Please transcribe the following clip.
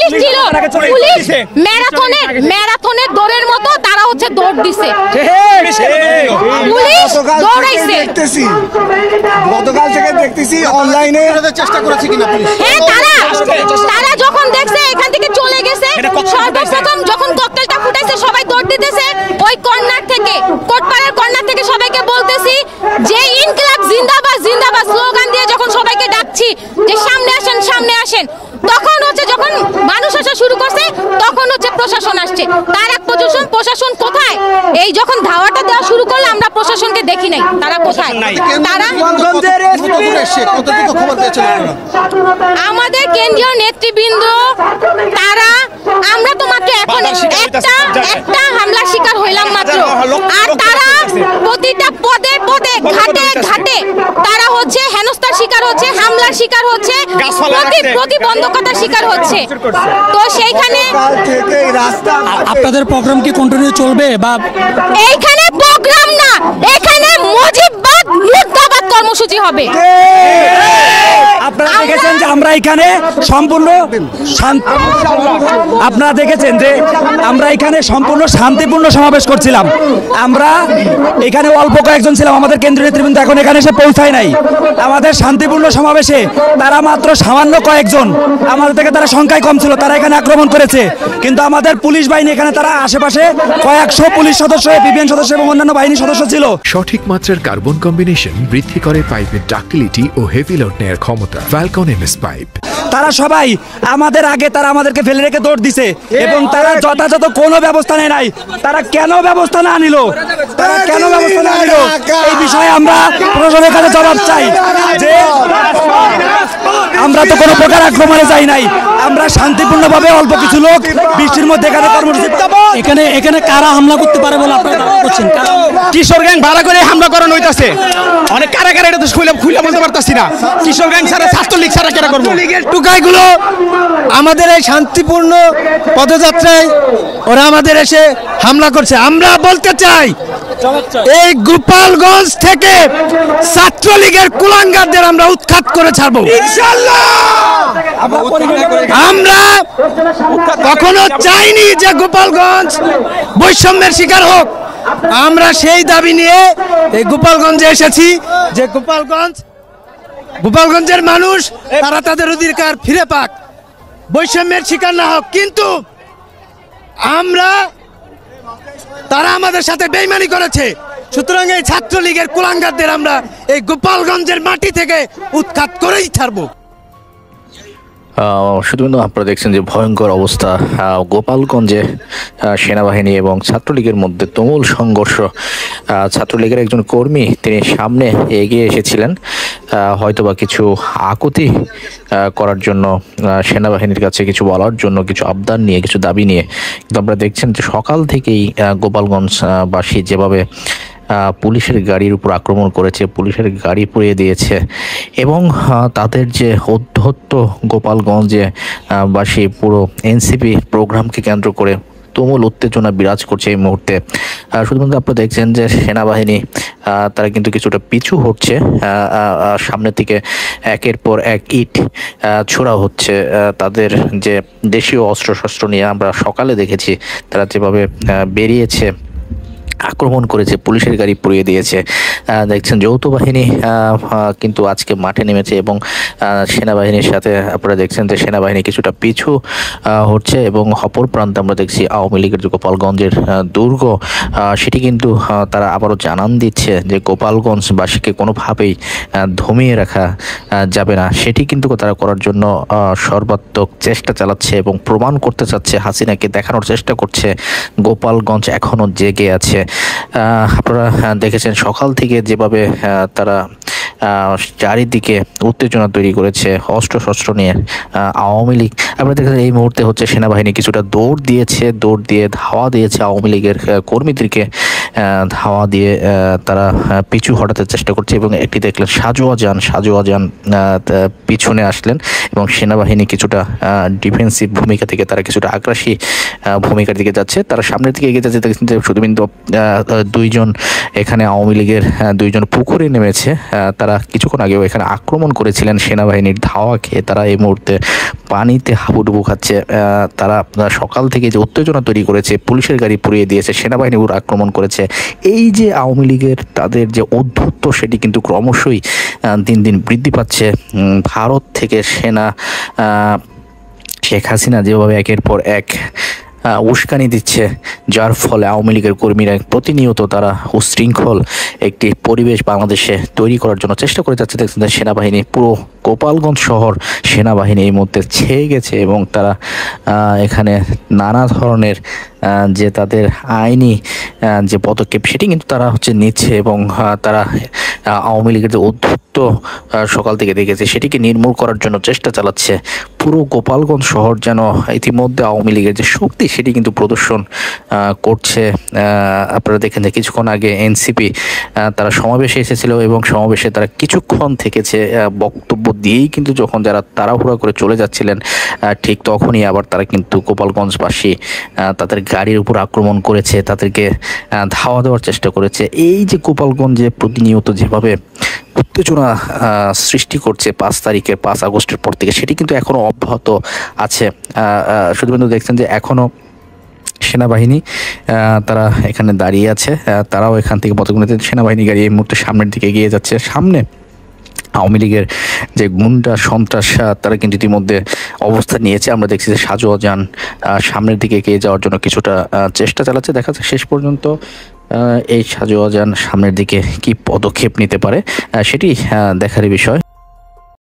Police ছিল, police ম্যারাথনের দৌড়ের মতো তারা হচ্ছে দৌড় দিছে, পুলিশ দৌড়াইছে। গতকাল থেকে দেখতেছি অনলাইনে চেষ্টা করেছে কিনা পুলিশ। হ্যাঁ, তারা যখন দেখছে এখান থেকে চলে গেছে, সর্বপ্রথম যখন ককটেলটা ফুটাইছে সবাই দৌড় দিতেছে। ওই কর্নার থেকে, কোটপাড়ার কর্নার থেকে সবাইকে বলতেছি যে ইনকিলাব জিন্দাবাদ জিন্দাবাদ স্লোগান দিয়ে যখন সবাইকে ডাকছি যে সামনে আসেন সামনে আসেন, তখন হচ্ছে যখন মানুষ আসা শুরু করছে তখন হচ্ছে প্রশাসন আসছে। তার এক প্রশাসন কোথায়? এই যখন ধাওয়াটা দেওয়া শুরু করলো আমরা প্রশাসনকে দেখি নাই, তারা কোথায়? তারা আমাদের কেন্দ্রীয় নেতৃবৃন্দ, তারা আমরা তো মাত্র এখন একটা হামলার শিকার হইলাম মাত্র, আর তারা প্রতিটা পদে পদে ঘাটে ঘাটে তারা হচ্ছে হেনস্থার শিকার হচ্ছে, হামলার শিকার হচ্ছে, প্রতিবন্ধকতার শিকার হচ্ছে। তো সেইখানে আপনাদের প্রোগ্রাম কি কন্টিনিউ চলবে? বা এইখানে প্রোগ্রাম না, এখানে মুজিববাদ মুর্দাবাদ কর্মসূচি হবে। আপনারা দেখেছেন যে আমরা এখানে সম্পূর্ণ আপনারা দেখেছেন যে আমরা এখানে সম্পূর্ণ শান্তিপূর্ণ সমাবেশ করছিলাম। আমরা এখানে অল্প কয়েকজন ছিলাম, আমাদের কেন্দ্রীয় নেতৃবৃন্দ এখন এখানে এসে পৌঁছায় নাই। আমাদের শান্তিপূর্ণ সমাবেশে তারা মাত্র সামান্য কয়েকজন, আমাদের থেকে তারা সংখ্যায় কম ছিল, তারা এখানে আক্রমণ করেছে। কিন্তু আমাদের পুলিশ বাহিনী এখানে তারা আশেপাশে কয়েকশো পুলিশ সদস্য, বিপিএন সদস্য এবং অন্যান্য বাহিনী সদস্য ছিল। সঠিক মাত্রার কার্বন কম্বিনেশন বৃদ্ধি করে পাইপের ডাক্টিলিটি ও হেভি লোড নেয়ার ক্ষমতা। Falcon MS pipe. তারা সবাই আমাদের আগে তারা আমাদেরকে ফেলে রেখে দৌড় দিছে এবং তারা যথাযথ কোনো ব্যবস্থা নেয় নাই। তারা কেন ব্যবস্থা না নিল, তারা কেন ব্যবস্থা না নিল এই বিষয়ে আমরা প্রশাসনের কাছে জবাব চাই। যে আমরা তো কোনো প্রকার আক্রমণে যাই নাই, আমরা শান্তিপূর্ণভাবে অল্প কিছু লোক বৃষ্টির মধ্যে এখানে কর্মসূচি। এখানে কারা হামলা করতে পারে বলে আপনারা দাবি করছেন? কিশোর গ্যাং ভাড়া করে হামলা করানো হইতাছে। অনেক কারা এটা তো খুলে বলতে পারতাছি না। কিশোর গ্যাং ছাড়া, ছাত্রলীগ ছাড়া কেন করবো? লীগের টুকাইগুলো আমাদের এই শান্তিপূর্ণ পদযাত্রায় ওরা আমাদের এসে হামলা করছে। আমরা বলতে চাই এই গোপালগঞ্জ থেকে ছাত্রলীগের কুলাঙ্গারদের আমরা উৎখাত করে ছাড়বো ইনশাআল্লাহ। আমরা কখনো চাইনি যে গোপালগঞ্জ বৈষম্যের শিকার হোক। আমরা সেই দাবি নিয়ে এই গোপালগঞ্জে এসেছি যে গোপালগঞ্জের মানুষ তারা তাদের অধিকার ফিরে পাক, বৈষম্যের শিকার না হোক। কিন্তু তারা আমাদের সাথে বেইমানি করেছে, সুতরাং এই ছাত্রলীগের কুলাঙ্গারদের আমরা এই গোপালগঞ্জের মাটি থেকে উৎখাত করেই ছাড়বো। শুধুমাত্র আপনারা দেখছেন যে ভয়ঙ্কর অবস্থা গোপালগঞ্জে সেনাবাহিনী এবং ছাত্রলীগের মধ্যে তুমুল সংঘর্ষ। ছাত্রলীগের একজন কর্মী তিনি সামনে এগিয়ে এসেছিলেন হয়তোবা কিছু আকুতি করার জন্য, সেনাবাহিনীর কাছে কিছু বলার জন্য, কিছু আবদার নিয়ে, কিছু দাবি নিয়ে। কিন্তু আপনারা দেখছেন যে সকাল থেকেই গোপালগঞ্জবাসী যেভাবে পুলিশের গাড়ির উপর আক্রমণ করেছে, পুলিশের গাড়ি পুড়িয়ে দিয়েছে এবং তাদের যে অধ্যত্ত গোপালগঞ্জে বাসী পুরো এনসিপি প্রোগ্রামকে কেন্দ্র করে তুমুল উত্তেজনা বিরাজ করছে এই মুহূর্তে। শুধুমাত্র আপনারা দেখছেন যে সেনাবাহিনী তারা কিন্তু কিছুটা পিছু হচ্ছে, সামনের থেকে একের পর এক ইট ছোড়া হচ্ছে। তাদের যে দেশীয় অস্ত্রশস্ত্র নিয়ে আমরা সকালে দেখেছি তারা যেভাবে বেরিয়েছে, আক্রমণ করেছে, পুলিশের গাড়ি পুড়িয়ে দিয়েছে। দেখছেন যৌথ বাহিনী কিন্তু আজকে মাঠে নেমেছে এবং সেনাবাহিনীর সাথে আপনারা দেখছেন যে সেনাবাহিনী কিছুটা পিছু হচ্ছে এবং অপর প্রান্তে আমরা দেখছি আওয়ামী লীগের যে গোপালগঞ্জের দুর্গ সেটি কিন্তু তারা আবারও জানান দিচ্ছে যে গোপালগঞ্জবাসীকে কোনোভাবেই দমিয়ে রাখা যাবে না। সেটি কিন্তু তারা করার জন্য সর্বাত্মক চেষ্টা চালাচ্ছে এবং প্রমাণ করতে চাচ্ছে, হাসিনাকে দেখানোর চেষ্টা করছে গোপালগঞ্জ এখনও জেগে আছে। আপনারা দেখেছেন সকাল থেকে যেভাবে তারা চারিদিকে উত্তেজনা তৈরি করেছে অস্ত্রশস্ত্র নিয়ে আওয়ামী লীগ। আপনারা দেখেছেন এই মুহূর্তে হচ্ছে সেনাবাহিনী কিছুটা দৌড় দিয়ে ধাওয়া দিয়েছে আওয়ামী লীগের কর্মীদেরকে ধাওয়া দিয়ে তারা পিছু হটাতে চেষ্টা করছে এবং একটি দেখলেন সাজোয়া যান পিছনে আসলেন এবং সেনাবাহিনী কিছুটা ডিফেন্সিভ ভূমিকা থেকে তারা কিছুটা আগ্রাসী ভূমিকার দিকে যাচ্ছে। তারা সামনের দিকে এগিয়ে যাচ্ছে দেখছেন যে শুধুমাত্র দুইজন এখানে আওয়ামী লীগের দুইজন পুকুরে নেমেছে। তারা কিছুক্ষণ আগেও এখানে আক্রমণ করেছিলেন, সেনাবাহিনীর ধাওয়া খেয়ে তারা এই মুহূর্তে পানিতে হাবুডুবু খাচ্ছে। তারা সকাল থেকে যে উত্তেজনা তৈরি করেছে, পুলিশের গাড়ি পুড়িয়ে দিয়েছে, সেনাবাহিনীর উপর আক্রমণ করেছে, এই যে আওয়ামী লীগের তাদের যে অধ্যত্ব সেটি কিন্তু ক্রমশই দিন দিন বৃদ্ধি পাচ্ছে। ভারত থেকে সেনা শেখ হাসিনা যেভাবে একের পর এক উস্কানি দিচ্ছে, যার ফলে আওয়ামী লীগের কর্মীরা প্রতিনিয়ত তারা উশৃঙ্খল একটি পরিবেশ বাংলাদেশে তৈরি করার জন্য চেষ্টা করে যাচ্ছে। দেখছেন সেনাবাহিনী পুরো গোপালগঞ্জ শহর সেনাবাহিনী এই মুহূর্তে ছেয়ে গেছে এবং তারা এখানে নানা ধরনের যে তাদের আইনি যে পদক্ষেপ সেটি কিন্তু তারা নিচ্ছে এবং তারা আওয়ামী লীগের যে অধ্যত্ব সকাল থেকে দেখেছে সেটিকে নির্মূল করার জন্য চেষ্টা চালাচ্ছে। পুরো গোপালগঞ্জ শহর যেন ইতিমধ্যে আওয়ামী লীগের যে শক্তি সেটি কিন্তু প্রদর্শন করছে। আপনারা দেখেন যে কিছুক্ষণ আগে এনসিপি তারা সমাবেশে এসেছিল এবং সমাবেশে তারা কিছুক্ষণ থেকেছে, বক্তব্য দিয়েই কিন্তু যখন যারা তাড়াহুড়া করে চলে যাচ্ছিলেন ঠিক তখনই আবার তারা কিন্তু গোপালগঞ্জবাসী তাদের গাড়ির উপর আক্রমণ করেছে, তাদেরকে ধাওয়া দেওয়ার চেষ্টা করেছে। এই যে গোপালগঞ্জে প্রতিনিয়ত যেভাবে উত্তেজনা সৃষ্টি করছে 5 আগস্টের পর থেকে, সেটি কিন্তু এখনও অব্যাহত আছে। শুধুমাত্র দেখছেন যে এখনও সেনাবাহিনী তারা এখানে দাঁড়িয়ে আছে, তারাও এখান থেকে পদগুলিতে সেনাবাহিনী গাড়ি এই মুহূর্তে সামনের দিকে এগিয়ে যাচ্ছে। সামনে আওয়ামী লীগের যে গুন্ডা সন্ত্রাস তারা কিন্তু ইতিমধ্যে অবস্থান নিয়েছে। আমরা দেখছি যে সাজোয়া যান সামনের দিকে এগিয়ে যাওয়ার জন্য কিছুটা চেষ্টা চালাচ্ছে। দেখা যাচ্ছে শেষ পর্যন্ত এই সাজোয়া যান সামনের দিকে কি পদক্ষেপ নিতে পারে সেটি দেখারই বিষয়।